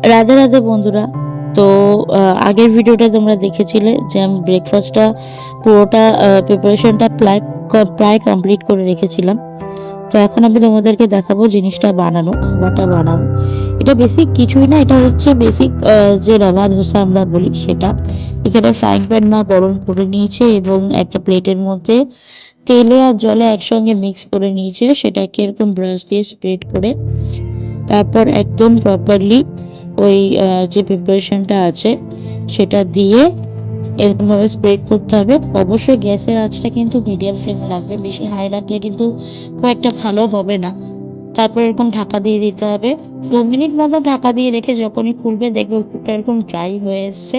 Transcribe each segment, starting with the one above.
রাধে রাধে বন্ধুরা। তো আগের ভিডিওটা তোমরা দেখেছিলে যে আমি ব্রেকফাস্টটা পুরোটা প্রিপারেশনটা প্রায় কমপ্লিট করে রেখেছিলাম। তো এখন আমি তোমাদেরকে দেখাবো জিনিসটা বানানো, খাবারটা বানানো। এটা বেসিক কিছুই না, এটা হচ্ছে বেসিক যে রাভা ধোসা আমরা বলি সেটা। এখানে ফ্রাইং প্যান মা গরম করে নিয়েছে এবং একটা প্লেটের মধ্যে তেলে আর জলে একসঙ্গে মিক্স করে নিয়েছে, সেটাকে এরকম ব্রাশ দিয়ে স্প্রেড করে তারপর একদম প্রপারলি ওই যে প্রিপারেশনটা আছে সেটা দিয়ে এরকমভাবে স্প্রেড করতে হবে। অবশ্যই গ্যাসের আঁচটা কিন্তু মিডিয়াম ফ্লেমে রাখবে, বেশি হাই রাখলে কিন্তু খুব একটা ভালো হবে না। তারপর এরকম ঢাকা দিয়ে দিতে হবে। 2 মিনিট মতো ঢাকা দিয়ে রেখে যখনই খুলবে দেখবে উপরটা এরকম ড্রাই হয়ে এসছে,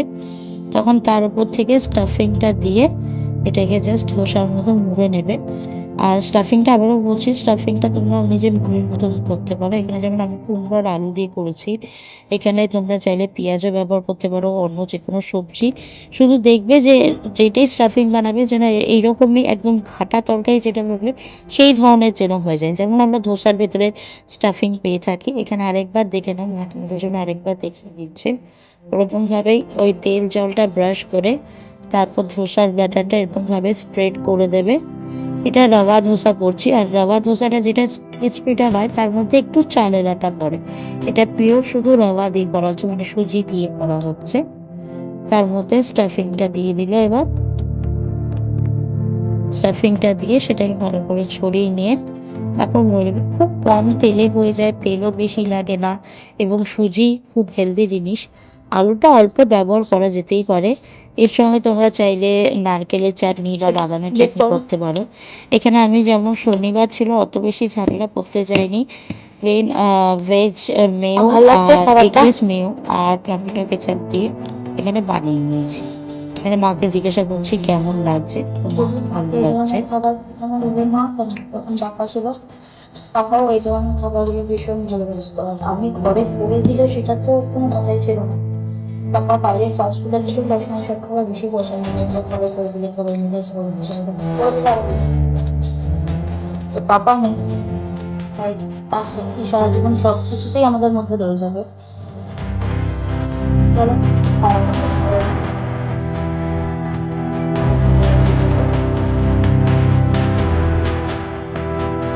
তখন তার উপর থেকে স্টাফিংটা দিয়ে এটাকে জাস্ট ধোসার মতো মুড়ে নেবে। আর স্টাফিংটা আবারও বলছি, স্টাফিংটা তোমরা নিজের মনের মতন করতে পারো। এখানে যেমন আমি কুমড়ো আর আলু দিয়ে করেছি, এখানে তোমরা চাইলে পেঁয়াজও ব্যবহার করতে পারো, অন্য যে কোনো সবজি। শুধু দেখবে যে যেটাই স্টাফিং বানাবে যেন এইরকমই একদম ঘাটা তরকারি যেটা বলবে সেই ধরনের যেন হয়ে যায়, যেমন আমরা ধোসার ভেতরে স্টাফিং পেয়ে থাকি। এখানে আরেকবার দেখে নাও, তোমাদের জন্য আরেকবার দেখিয়ে দিচ্ছে। ওরকমভাবেই ওই তেল জলটা ব্রাশ করে তারপর ধোসার ব্যাটারটা এরকমভাবে স্প্রেড করে দেবে। এটা রাভা ধোসা করছি, আর রাভা ধোসাটা যেটা ক্রিসপিটা হয় তার মধ্যে একটু চালের আটা পড়ে। এটা পিওর শুধু রাভা দিয়ে করা হচ্ছে, মানে সুজি দিয়ে করা হচ্ছে। তার মধ্যে স্টাফিংটা দিয়ে দিলে, এবার স্টাফিংটা দিয়ে সেটাকে ভালো করে ছড়িয়ে নিয়ে তারপর নড়বে। খুব কম তেলে হয়ে যায়, তেলও বেশি লাগে না, এবং সুজি খুব হেলদি জিনিস। আলুটা অল্প ব্যবহার করা যেতেই পারে। এর সঙ্গে তোমরা চাইলে নারকেলের চাটনি বা বাদামের চাটনি করতে পারো। এখানে আমি যেমন শনিবার ছিল অত বেশি ঝামেলা করতে চাইনি, plain veg mayo eggless mayo আর টমেটো কেচাপ দিয়ে এখানে বানিয়ে নিয়েছি। এখানে মাকে জিজ্ঞাসা করছি কেমন লাগছে, ভালো লাগছে। তখন বাবা ছিল, বাবাও এই ধরনের খাবারগুলো ভীষণ ভালোবাসতো। আমি ঘরে করে দিলে সেটা তো কোনো কথাই ছিল না। বাবা বাইরের ফাস্ট ফুডের থেকে সবসময় সব খাবার বেশি পছন্দ করতো, ঘরে করে দিলে খাবার মিলে তো পাপা নেই, তাই তার স্মৃতি সারা জীবন সব কিছুতেই আমাদের মধ্যে রয়ে যাবে। চলো খাওয়া দাওয়া